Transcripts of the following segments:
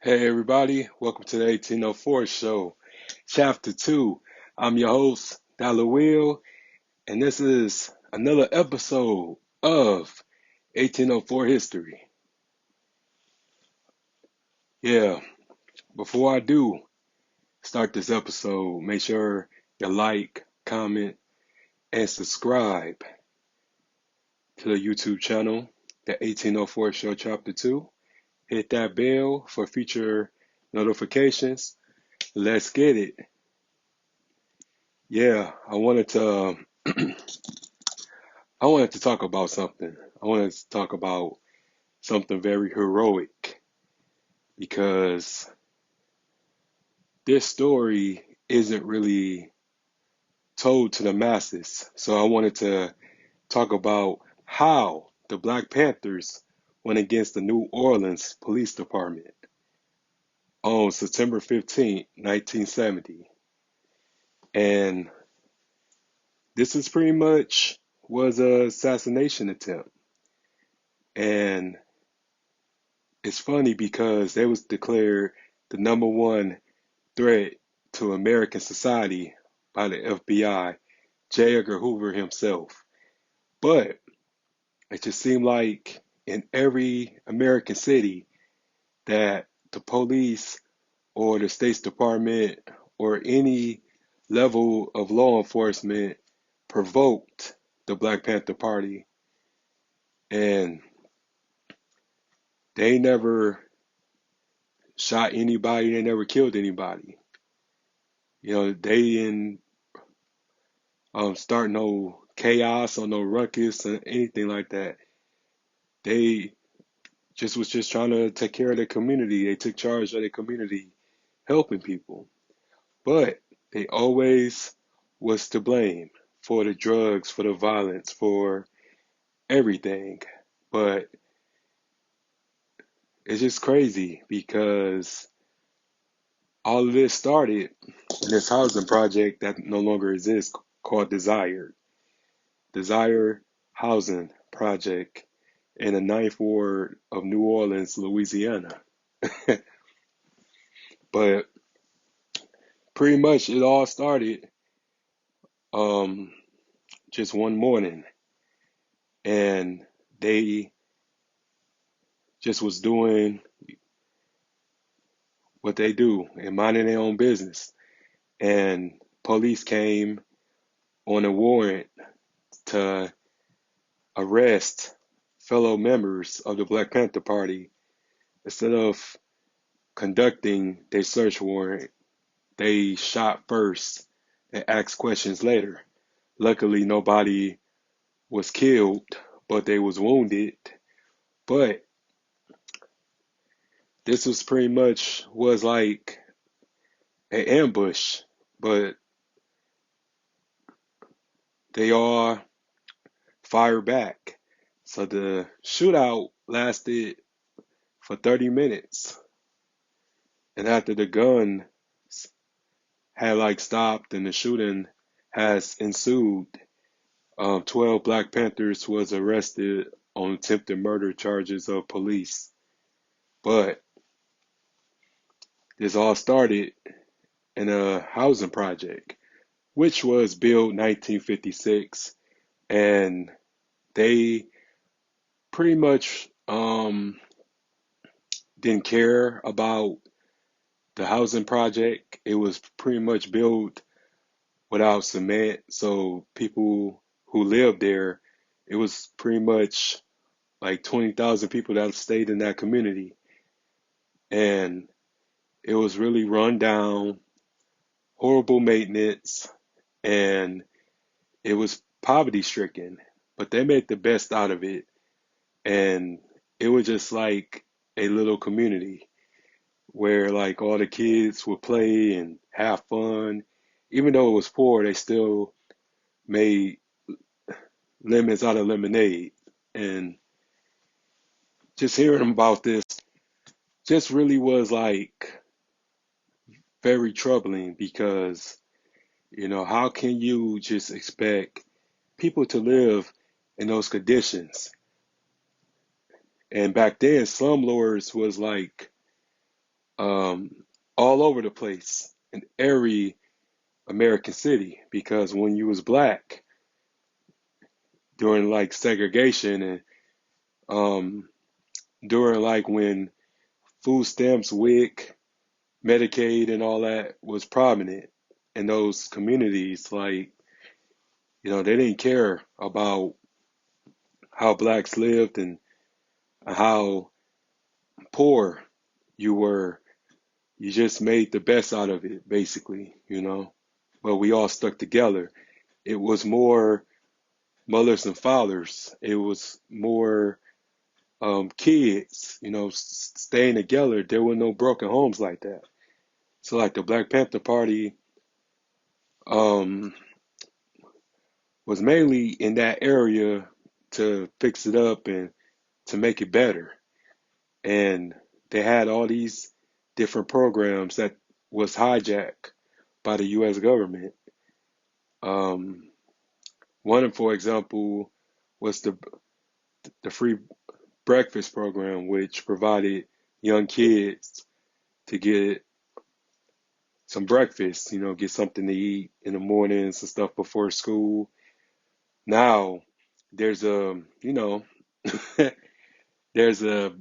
Hey everybody, welcome to the 1804 show, chapter 2. I'm your host, Dollar Will, and this is another episode of 1804 History. Yeah, before I do start this episode, make sure you like, comment, and subscribe to the YouTube channel, the 1804 show chapter 2. Hit that bell for future notifications. Let's get it. Yeah, I wanted to talk about something. I wanted to talk about something very heroic because this story isn't really told to the masses. So I wanted to talk about how the Black Panthers went against the New Orleans Police Department on September 15th, 1970. And this is pretty much was a assassination attempt. And it's funny because they was declared the number one threat to American society by the FBI, J. Edgar Hoover himself. But it just seemed like in every American city that the police or the State's Department or any level of law enforcement provoked the Black Panther Party, and they never shot anybody, they never killed anybody. They didn't start no chaos or no ruckus or anything like that. They just trying to take care of their community. They took charge of their community, helping people. But they always was to blame for the drugs, for the violence, for everything. But it's just crazy because all of this started in this housing project that no longer exists called Desire Housing Project in the Ninth Ward of New Orleans, Louisiana. But pretty much it all started um, just one morning, and they just was doing what they do and minding their own business. And police came on a warrant to arrest fellow members of the Black Panther Party. Instead of conducting their search warrant, they shot first and asked questions later. Luckily, nobody was killed, but they was wounded. But this was pretty much was like an ambush, but they all fired back. So the shootout lasted for 30 minutes. And after the gun had like stopped and the shooting has ensued, 12 Black Panthers was arrested on attempted murder charges of police. But this all started in a housing project, which was built 1956, and they pretty much didn't care about the housing project. It was pretty much built without cement, so people who lived there, it was pretty much like 20,000 people that stayed in that community, and it was really run down, horrible maintenance, and it was poverty stricken, but they made the best out of it. And it was just like a little community where like all the kids would play and have fun. Even though it was poor, they still made lemons out of lemonade. And just hearing about this just really was like very troubling because, how can you just expect people to live in those conditions? And back then, slumlords was like um, all over the place in every American city, because when you was black during like segregation and um, during like when food stamps, WIC, Medicaid, and all that was prominent in those communities, like, they didn't care about how blacks lived and how poor you were. You just made the best out of it, basically. But we all stuck together. It was more mothers and fathers. It was more kids, staying together. There were no broken homes like that. So, like the Black Panther Party um, was mainly in that area to fix it up and to make it better. And they had all these different programs that was hijacked by the U.S. government. Um, One, for example, was the free breakfast program, which provided young kids to get some breakfast, get something to eat in the mornings and stuff before school. Now there's a, there's a,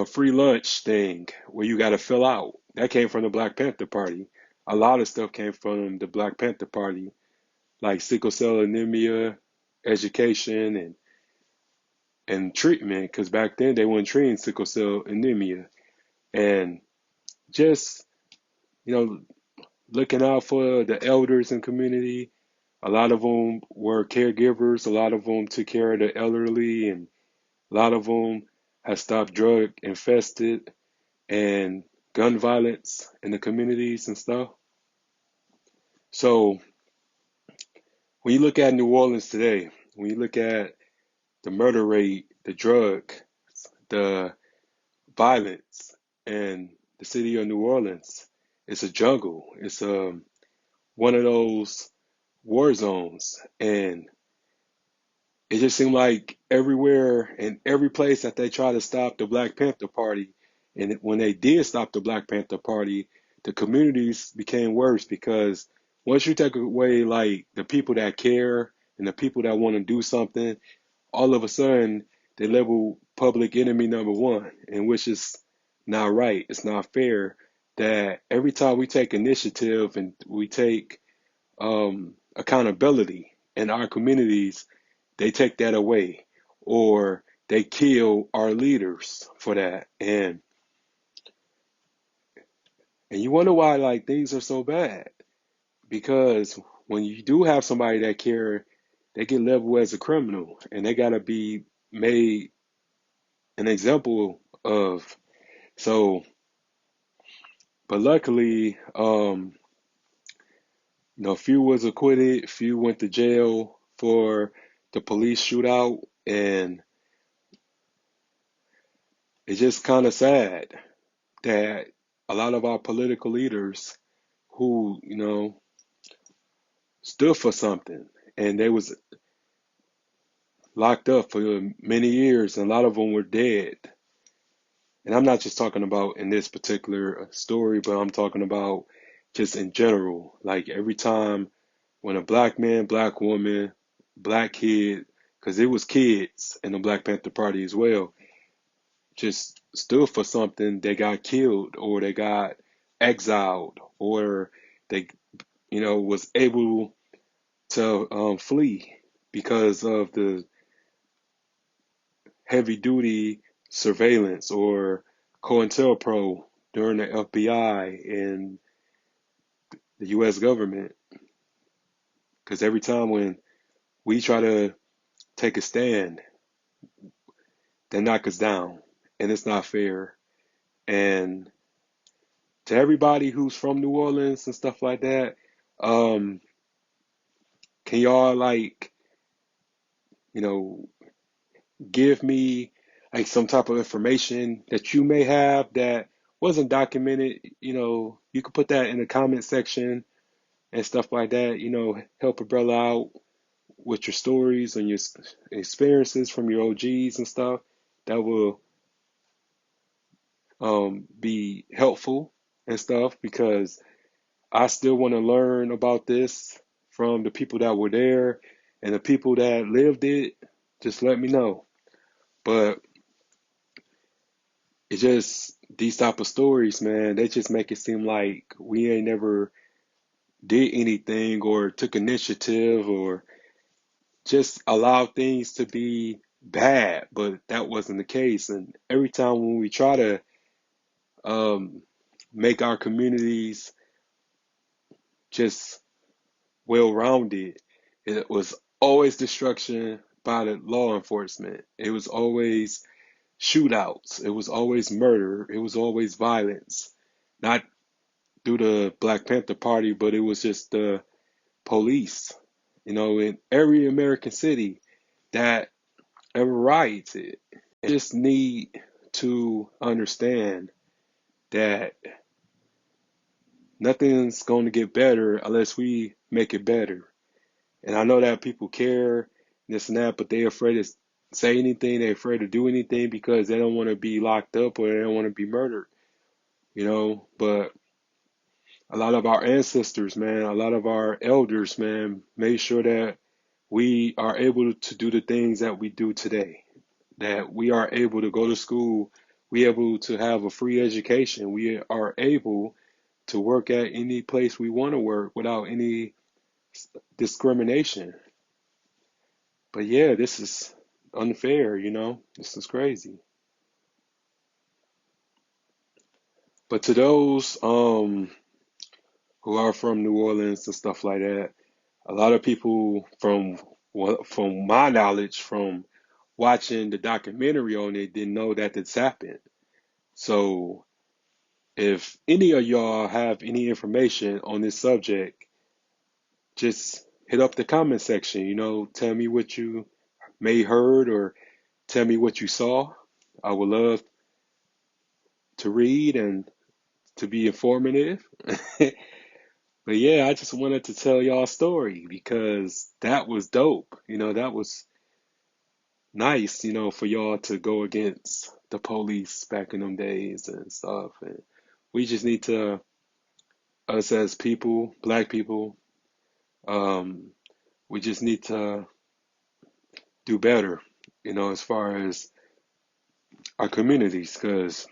free lunch thing where you got to fill out. That came from the Black Panther Party. A lot of stuff came from the Black Panther Party, like sickle cell anemia, education, and treatment, because back then they weren't treating sickle cell anemia. And just, you know, looking out for the elders in community. A lot of them were caregivers. A lot of them took care of the elderly, and a lot of them have stopped drug infested and gun violence in the communities and stuff. So when you look at New Orleans today, when you look at the murder rate, the drug, the violence, and the city of New Orleans, it's a jungle. It's one of those war zones, and it just seemed like everywhere and every place that they try to stop the Black Panther Party, and when they did stop the Black Panther Party, the communities became worse, because once you take away like the people that care and the people that want to do something, all of a sudden they label public enemy number one, and which is not right. It's not fair that every time we take initiative and we take accountability in our communities, they take that away, or they kill our leaders for that. And you wonder why like things are so bad, because when you do have somebody that care, they get labeled as a criminal, and they gotta be made an example of. So, but luckily, few was acquitted, few went to jail for the police shootout, and it's just kind of sad that a lot of our political leaders who, stood for something, and they was locked up for many years, and a lot of them were dead. And I'm not just talking about in this particular story, but I'm talking about just in general. Like every time when a black man, black woman, black kid, because it was kids in the Black Panther Party as well, just stood for something, they got killed, or they got exiled, or they, was able to flee because of the heavy duty surveillance or COINTELPRO during the FBI and the US government. Because every time when we try to take a stand, they knock us down, and it's not fair. And to everybody who's from New Orleans and stuff like that, um, can y'all like, you know, give me like some type of information that you may have that wasn't documented? You could put that in the comment section and stuff like that. Help a brother out with your stories and your experiences from your OGs and stuff. That will be helpful and stuff, because I still want to learn about this from the people that were there and the people that lived it. Just let me know. But it just, these type of stories, man, they just make it seem like we ain't never did anything or took initiative or just allowed things to be bad, but that wasn't the case. And every time when we try to um, make our communities just well-rounded, it was always destruction by the law enforcement. It was always shootouts. It was always murder. It was always violence. Not through the Black Panther Party, but it was just the police, in every American city that ever rioted. And just need to understand that nothing's going to get better unless we make it better. And I know that people care, this and that, but they're afraid to say anything. They're afraid to do anything because they don't want to be locked up or they don't want to be murdered. But a lot of our ancestors, man, a lot of our elders, man, made sure that we are able to do the things that we do today, that we are able to go to school, we are able to have a free education, we are able to work at any place we want to work without any discrimination. But yeah, this is unfair. This is crazy. But to those who are from New Orleans and stuff like that, a lot of people from my knowledge, from watching the documentary on it, didn't know that this happened. So if any of y'all have any information on this subject, just hit up the comment section. Tell me what you may heard or tell me what you saw. I would love to read and to be informative. But yeah, I just wanted to tell y'all a story because that was dope. That was nice, for y'all to go against the police back in them days and stuff. And we just need to, us as people, black people, um, we just need to do better, as far as our communities, because,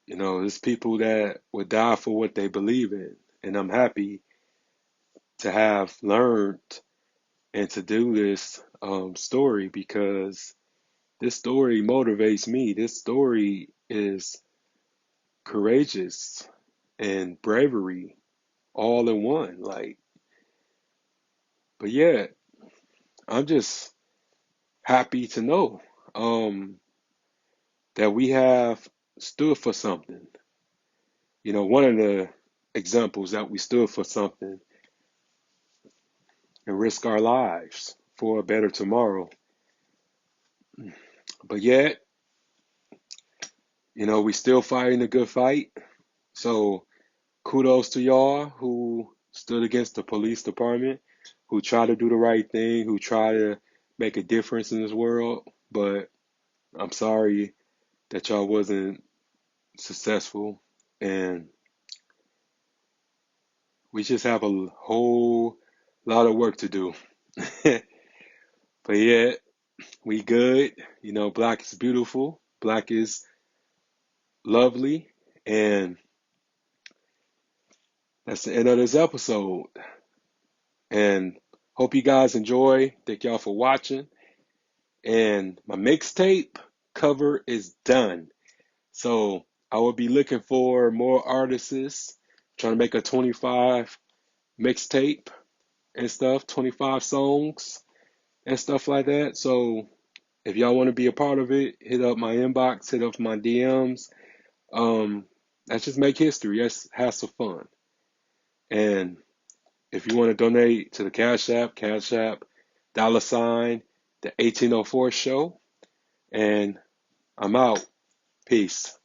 there's people that would die for what they believe in. And I'm happy to have learned and to do this story because this story motivates me. This story is courageous and bravery all in one. But yeah, I'm just happy to know that we have stood for something. One of the examples that we stood for something and risk our lives for a better tomorrow. But yet, we still fighting a good fight. So kudos to y'all who stood against the police department, who try to do the right thing, who try to make a difference in this world. But I'm sorry that y'all wasn't successful. And we just have a whole lot of work to do. But yeah, we good. Black is beautiful. Black is lovely. And that's the end of this episode. And hope you guys enjoy. Thank y'all for watching. And my mixtape cover is done. So I will be looking for more artists, trying to make a 25 mixtape and stuff, 25 songs and stuff like that. So if y'all want to be a part of it, hit up my inbox, hit up my DMs. Let's just make history. Let's have some fun. And if you want to donate to the Cash App, $ the 1804 show. And I'm out. Peace.